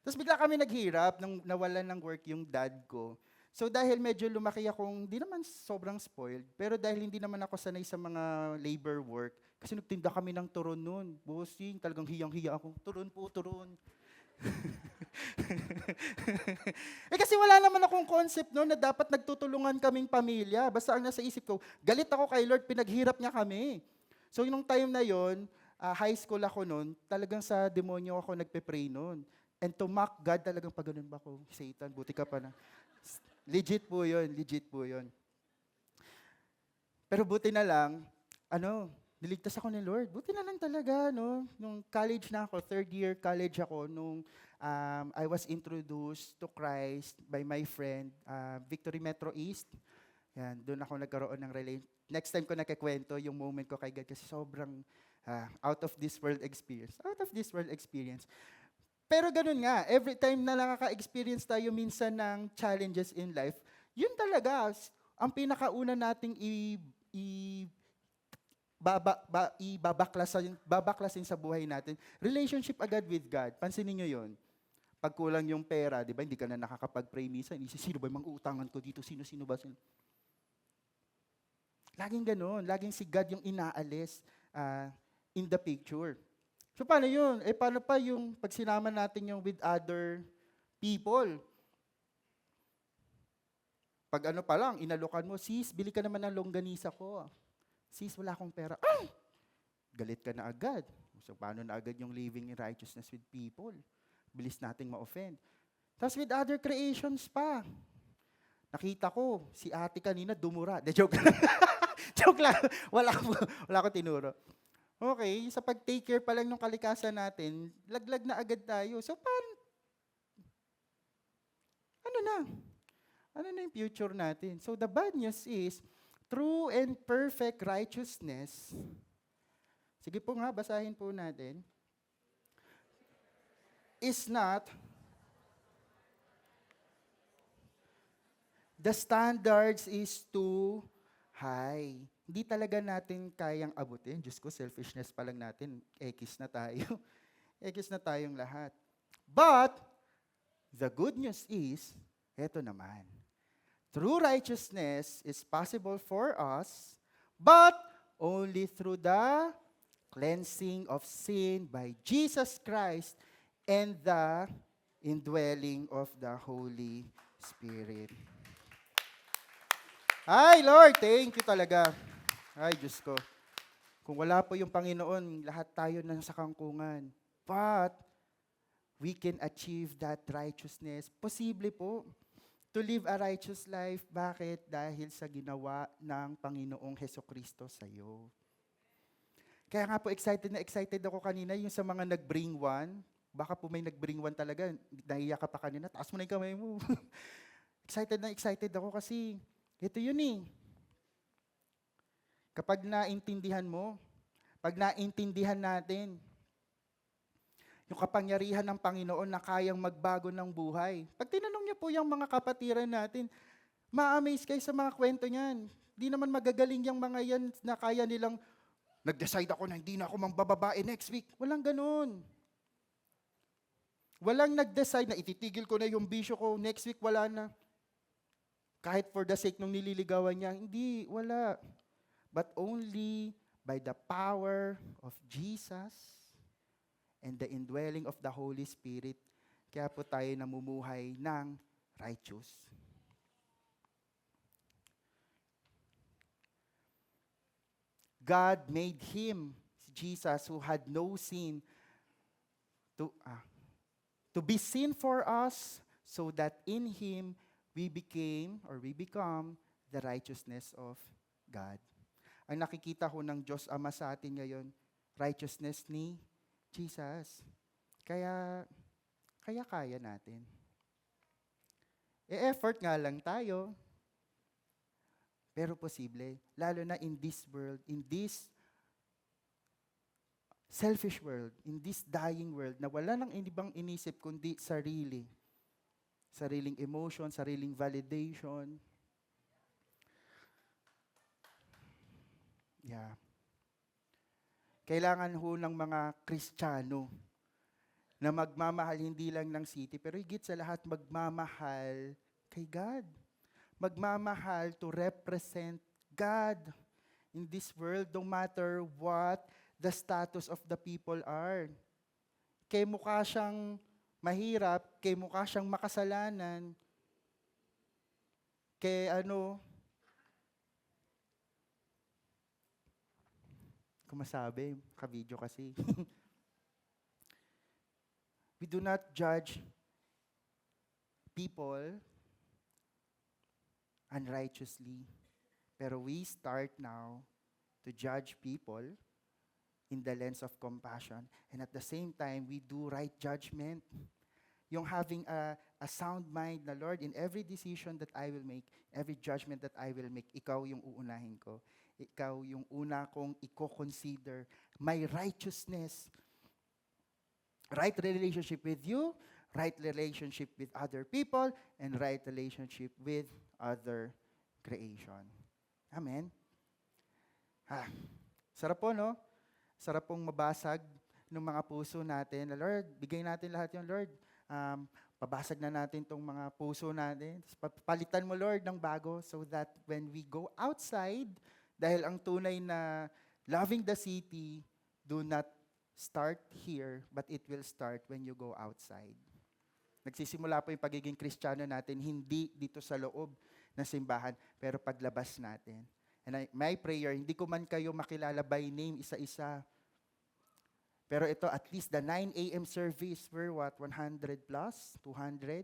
Tapos bigla kami naghirap nung nawalan ng work yung dad ko. So dahil medyo lumaki akong, di naman sobrang spoiled, pero dahil hindi naman ako sanay sa mga labor work, kasi nagtinda kami ng turon noon. Bossing, talagang hiyang-hiya ako. Turon po, turon. Kasi wala naman akong concept noon na dapat nagtutulungan kaming pamilya. Basta ang nasa isip ko, galit ako kay Lord, pinaghirap niya kami. So yung time na yon, high school ako noon, talagang sa demonyo ako nagpe-pray noon. And to mock God, talagang pag ganun ba ako, Satan, buti ka pa na. Legit po yun. Pero buti na lang, niligtas ako ni Lord. Buti na lang talaga, no? Nung college na ako, third year college ako, nung I was introduced to Christ by my friend, Victory Metro East. Yan, doon ako nagkaroon ng relation. Next time ko nakikwento yung moment ko kay God kasi sobrang out of this world experience. Pero ganun nga, every time na nakaka-experience tayo minsan ng challenges in life, yun talaga, ang pinakauna nating babaklasin sa buhay natin, relationship agad with God. Pansinin nyo yun. Pag kulang yung pera, di ba, hindi ka na nakakapag-pray minsan, sino ba yung mang-uutangan ko dito, sino ba? Laging ganun, laging si God yung inaalis in the picture. So paano yun? Paano pa yung pag sinama natin yung with other people? Pag pa lang, inalokan mo, sis, bili ka naman ng longganisa ko. Sis, wala akong pera. Ay! Galit ka na agad. So paano na agad yung living in righteousness with people? Bilis nating ma-offend. Tapos with other creations pa. Nakita ko, si ate kanina dumura. Joke lang. Joke lang. Wala ko tinuro. Okay, sa pag-take care pa lang ng kalikasan natin, laglag na agad tayo. So, paano? ano na? Ano na yung future natin? So the bad news is, true and perfect righteousness, sige po nga, basahin po natin, is not the standards is too high. Hindi talaga natin kayang abutin. Diyos ko, selfishness pa lang natin. Ekis na tayo. Ekis na tayong lahat. But, the good news is, eto naman. True righteousness is possible for us, but only through the cleansing of sin by Jesus Christ and the indwelling of the Holy Spirit. Ay, Lord, thank you talaga. Ay, Diyos ko. Kung wala po yung Panginoon, lahat tayo nasa kangkungan. But, we can achieve that righteousness. Posible po. To live a righteous life. Bakit? Dahil sa ginawa ng Panginoong Hesukristo sa iyo. Kaya nga po, excited ako kanina yung sa mga nag-bring one. Baka po may nag-bring one talaga. Naiyak ka pa kanina. Taas mo na yung kamay mo. excited ako kasi ito yun eh. Kapag naintindihan mo, pag naintindihan natin, yung kapangyarihan ng Panginoon na kayang magbago ng buhay. Pag tinanong niyo po yung mga kapatiran natin, ma-amaze kayo sa mga kwento niyan. Di naman magagaling yung mga yan na kaya nilang, nag-decide ako na hindi na ako mambababae next week. Walang ganun. Walang nag-decide na ititigil ko na yung bisyo ko, next week wala na. Kahit for the sake nung nililigawan niya, hindi, wala. But only by the power of Jesus and the indwelling of the Holy Spirit, kaya po tayo namumuhay ng righteous. God made Him, Jesus, who had no sin, to be sin for us, so that in Him, we become the righteousness of God. Ang nakikita ho ng Diyos Ama sa atin ngayon, righteousness ni Jesus. Kaya kaya natin. E-effort nga lang tayo, pero posible. Lalo na in this world, in this selfish world, in this dying world, na wala nang ibang inisip kundi sarili. Sariling emotion, sariling validation. Yeah. Kailangan ho ng mga Kristiyano na magmamahal hindi lang ng city, pero higit sa lahat magmamahal kay God. Magmamahal to represent God in this world, no matter what the status of the people are. Kaya mukha siyang mahirap, kay mukha siyang makasalanan, kay kung masabi, ka-video kasi. We do not judge people unrighteously, pero we start now to judge people in the lens of compassion. And at the same time, we do right judgment. Yung having a sound mind na, Lord, in every decision that I will make, every judgment that I will make, ikaw yung uunahin ko. Ikaw yung una kong i-consider. My righteousness, right relationship with you, right relationship with other people, and right relationship with other creation. Amen? Sarap po, no? Sarap pong mabasag ng mga puso natin. Lord, bigay natin lahat yung Lord. Pabasag na natin tong mga puso natin. Palitan mo, Lord, ng bago so that when we go outside, dahil ang tunay na loving the city, do not start here, but it will start when you go outside. Nagsisimula po yung pagiging Kristiyano natin, hindi dito sa loob ng simbahan, pero paglabas natin. And my prayer, hindi ko man kayo makilala by name isa-isa. Pero ito, at least the 9 a.m. service, we're what? 100 plus? 200?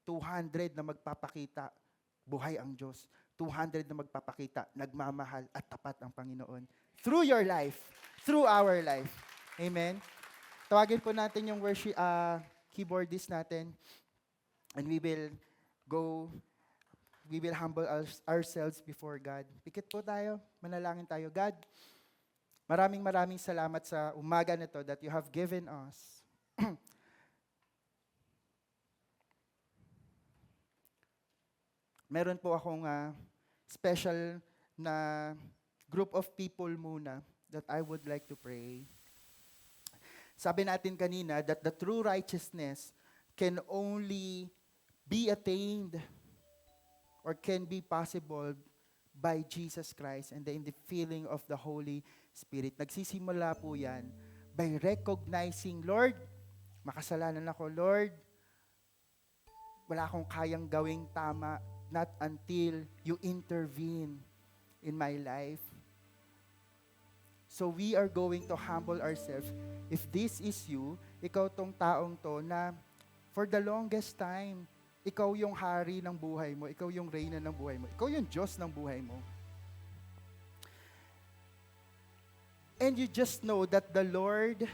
200 na magpapakita, buhay ang Diyos. 200 na magpapakita, nagmamahal at tapat ang Panginoon. Through your life. Through our life. Amen? Tawagin po natin yung worship, keyboardist natin. And we will humble ourselves before God. Pikit po tayo, manalangin tayo. God, maraming maraming salamat sa umaga na to that you have given us. Meron po akong special na group of people muna that I would like to pray. Sabi natin kanina that the true righteousness can only be attained or can be possible by Jesus Christ and in the filling of the Holy Spirit. Nagsisimula po yan by recognizing, Lord, makasalanan ako, Lord, wala akong kayang gawing tama, not until you intervene in my life. So we are going to humble ourselves. If this is you, ikaw tong taong to na for the longest time, ikaw yung hari ng buhay mo, ikaw yung reyna ng buhay mo, ikaw yung Diyos ng buhay mo. And you just know that the Lord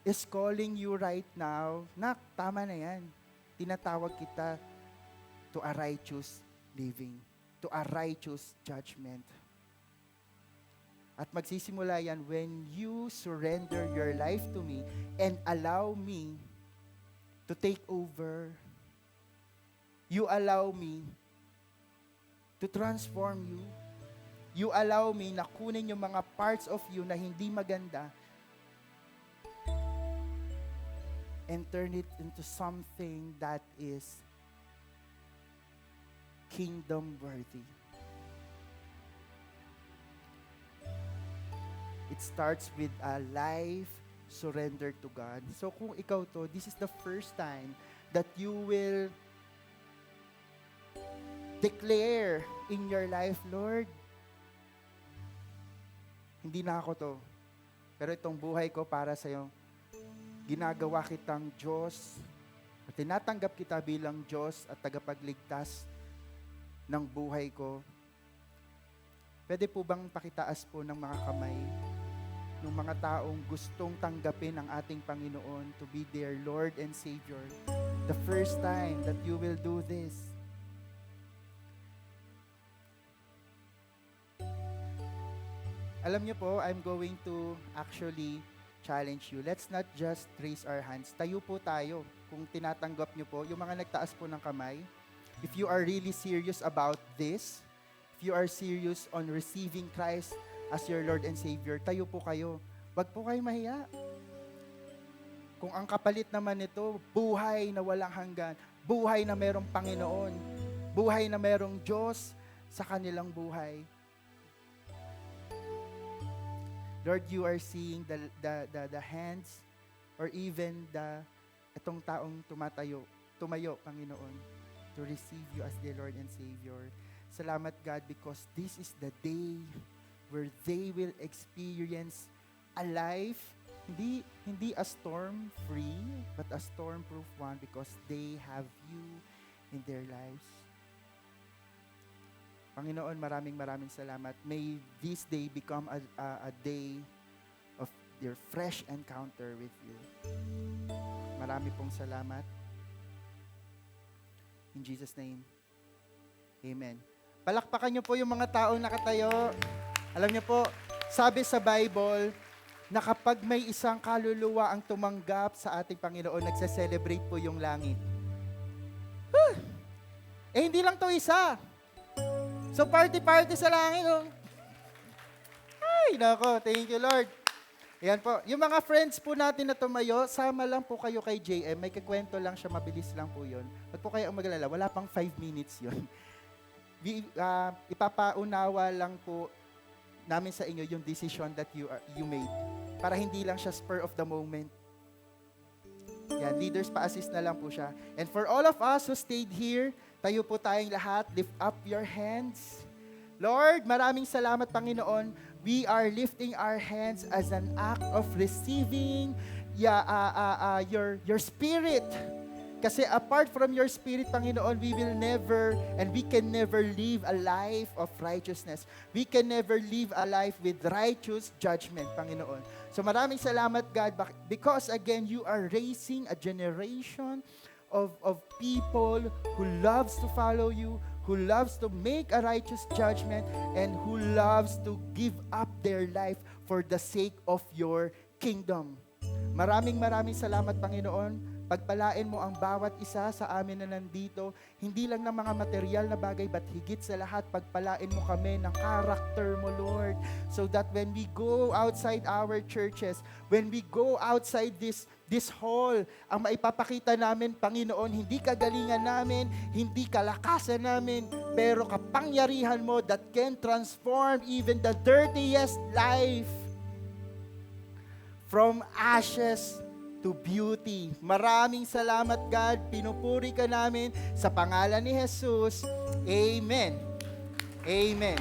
is calling you right now. Nak, tama na yan. Tinatawag kita to a righteous living, to a righteous judgment. At magsisimula yan when you surrender your life to me and allow me to take over. You allow me to transform you. You allow me na kunin yung mga parts of you na hindi maganda and turn it into something that is kingdom-worthy. It starts with a life surrendered to God. So kung ikaw to, this is the first time that you will declare in your life, Lord, hindi na ako to, pero itong buhay ko para sa'yo, ginagawa kitang Diyos, at tinatanggap kita bilang Diyos at tagapagligtas ng buhay ko. Pwede po bang pakitaas po ng mga kamay ng mga taong gustong tanggapin ang ating Panginoon to be their Lord and Savior? The first time that you will do this. Alam niyo po, I'm going to actually challenge you. Let's not just raise our hands. Tayo po tayo kung tinatanggap niyo po. Yung mga nagtaas po ng kamay, if you are really serious about this, if you are serious on receiving Christ as your Lord and Savior, tayo po kayo. Wag po kayo mahiya. Kung ang kapalit naman nito, buhay na walang hanggan, buhay na merong Panginoon, buhay na merong Diyos sa kanilang buhay. Lord, you are seeing the hands or even itong taong tumayo, Panginoon, to receive you as their Lord and Savior. Salamat, God, because this is the day where they will experience a life, hindi a storm-free, but a storm-proof one because they have you in their lives. Panginoon, maraming salamat. May this day become a day of your fresh encounter with you. Marami pong salamat. In Jesus' name, amen. Palakpakan niyo po yung mga taong nakatayo. Alam niyo po, sabi sa Bible, na kapag may isang kaluluwa ang tumanggap sa ating Panginoon, nagse-celebrate po yung langit. Hindi lang to isa. So party sa langit, oh. Ay, nako, thank you, Lord. Ayan po. Yung mga friends po natin na tumayo, sama lang po kayo kay JM. May kikwento lang siya, mabilis lang po yun. Huwag po kayo ang magalala. Wala pang 5 minutes yun. Ipapaunawa lang po namin sa inyo yung decision that you made. Para hindi lang siya spur of the moment. Yan, leaders pa-assist na lang po siya. And for all of us who stayed here, tayo po tayong lahat, lift up your hands. Lord, maraming salamat, Panginoon. We are lifting our hands as an act of receiving your spirit. Kasi apart from your spirit, Panginoon, we will never and we can never live a life of righteousness. We can never live a life with righteous judgment, Panginoon. So maraming salamat, God, because again, you are raising a generation of people who loves to follow you, who loves to make a righteous judgment, and who loves to give up their life for the sake of your kingdom. Maraming salamat, Panginoon. Pagpalain mo ang bawat isa sa amin na nandito, hindi lang ng mga material na bagay, but higit sa lahat, pagpalain mo kami ng character mo, Lord, so that when we go outside our churches, when we go outside this hall, ang maipapakita namin, Panginoon, hindi kagalingan namin, hindi kalakasan namin, pero kapangyarihan mo that can transform even the dirtiest life from ashes to beauty. Maraming salamat, God. Pinupuri ka namin sa pangalan ni Jesus. Amen. Amen.